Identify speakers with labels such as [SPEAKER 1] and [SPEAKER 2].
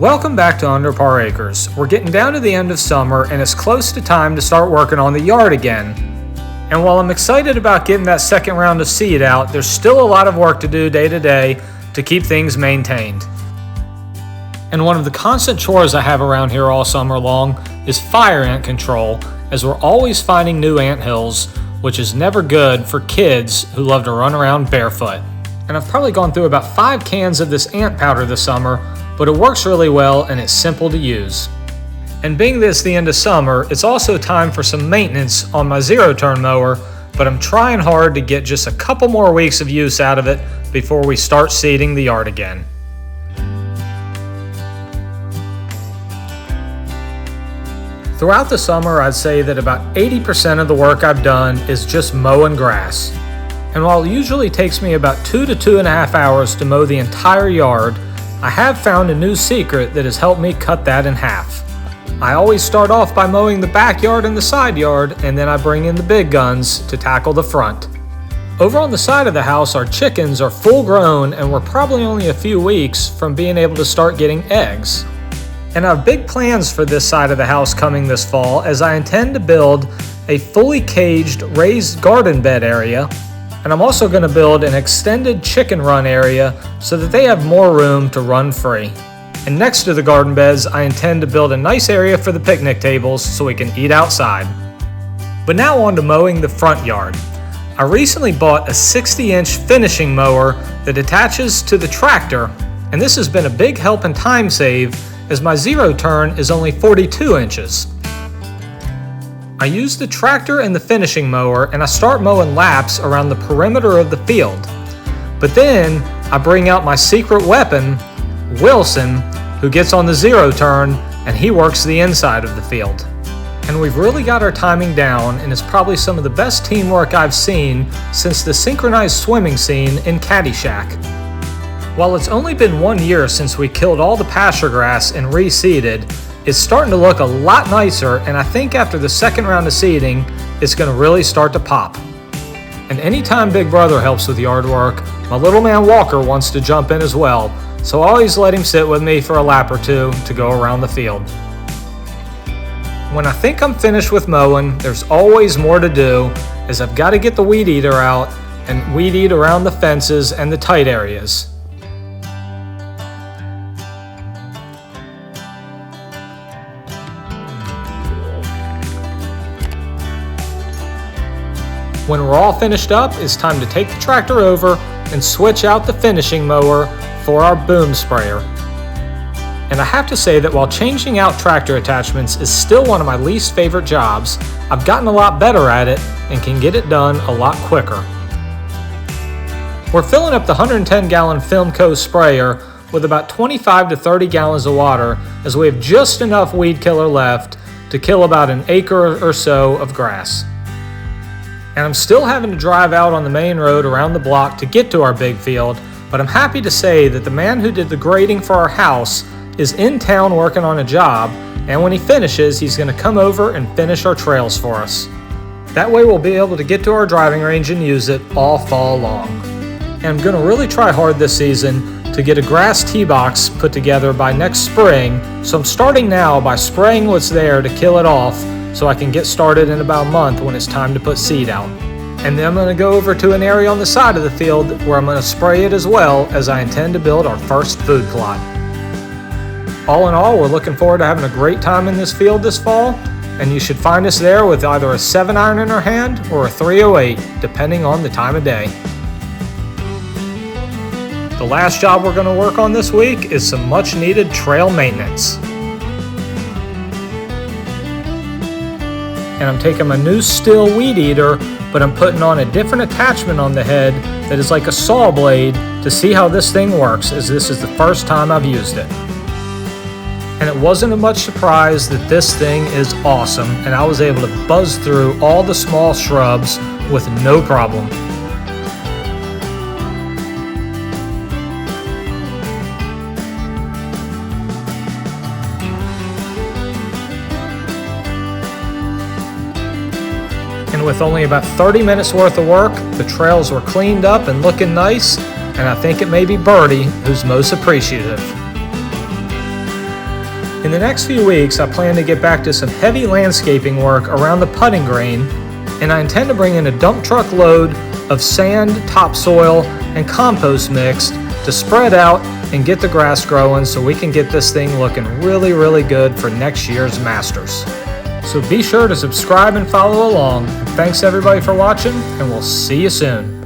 [SPEAKER 1] Welcome back to Under Par Acres. We're getting down to the end of summer and it's close to time to start working on the yard again. And while I'm excited about getting that second round of seed out, there's still a lot of work to do day to day to keep things maintained. And one of the constant chores I have around here all summer long is fire ant control, as we're always finding new ant hills, which is never good for kids who love to run around barefoot. And I've probably gone through about 5 cans of this ant powder this summer, but it works really well and it's simple to use. And being this the end of summer, it's also time for some maintenance on my zero-turn mower, but I'm trying hard to get just a couple more weeks of use out of it before we start seeding the yard again. Throughout the summer, I'd say that about 80% of the work I've done is just mowing grass. And while it usually takes me about 2 to 2.5 hours to mow the entire yard, I have found a new secret that has helped me cut that in half. I always start off by mowing the backyard and the side yard, and then I bring in the big guns to tackle the front. Over on the side of the house, our chickens are full grown and we're probably only a few weeks from being able to start getting eggs. And I have big plans for this side of the house coming this fall, as I intend to build a fully caged raised garden bed area. And I'm also going to build an extended chicken run area so that they have more room to run free. And next to the garden beds, I intend to build a nice area for the picnic tables so we can eat outside. But now on to mowing the front yard. I recently bought a 60-inch finishing mower that attaches to the tractor, and this has been a big help and time save, as my zero turn is only 42 inches. I use the tractor and the finishing mower and I start mowing laps around the perimeter of the field. But then I bring out my secret weapon, Wilson, who gets on the zero turn and he works the inside of the field. And we've really got our timing down, and it's probably some of the best teamwork I've seen since the synchronized swimming scene in Caddyshack. While it's only been 1 year since we killed all the pasture grass and reseeded, it's starting to look a lot nicer, and I think after the second round of seeding, it's going to really start to pop. And anytime Big Brother helps with yard work, my little man Walker wants to jump in as well, so I always let him sit with me for a lap or two to go around the field. When I think I'm finished with mowing, there's always more to do, as I've got to get the weed eater out and weed eat around the fences and the tight areas. When we're all finished up, it's time to take the tractor over and switch out the finishing mower for our boom sprayer. And I have to say that while changing out tractor attachments is still one of my least favorite jobs, I've gotten a lot better at it and can get it done a lot quicker. We're filling up the 110-gallon Filmco sprayer with about 25 to 30 gallons of water, as we have just enough weed killer left to kill about an acre or so of grass. And I'm still having to drive out on the main road around the block to get to our big field, but I'm happy to say that the man who did the grading for our house is in town working on a job, and when he finishes, he's going to come over and finish our trails for us. That way we'll be able to get to our driving range and use it all fall long. And I'm going to really try hard this season to get a grass tee box put together by next spring, so I'm starting now by spraying what's there to kill it off, so I can get started in about a month when it's time to put seed out. And then I'm going to go over to an area on the side of the field where I'm going to spray it as well, as I intend to build our first food plot. All in all, we're looking forward to having a great time in this field this fall, and you should find us there with either a 7-iron in our hand or a 308, depending on the time of day. The last job we're going to work on this week is some much needed trail maintenance. And I'm taking my new Stihl weed eater, but I'm putting on a different attachment on the head that is like a saw blade to see how this thing works, as this is the first time I've used it. And it wasn't a much surprise that this thing is awesome, and I was able to buzz through all the small shrubs with no problem. And with only about 30 minutes worth of work, the trails were cleaned up and looking nice, and I think it may be Birdie who's most appreciative. In the next few weeks, I plan to get back to some heavy landscaping work around the putting green, and I intend to bring in a dump truck load of sand, topsoil, and compost mix to spread out and get the grass growing so we can get this thing looking really, really good for next year's Masters. So be sure to subscribe and follow along. Thanks everybody for watching, and we'll see you soon.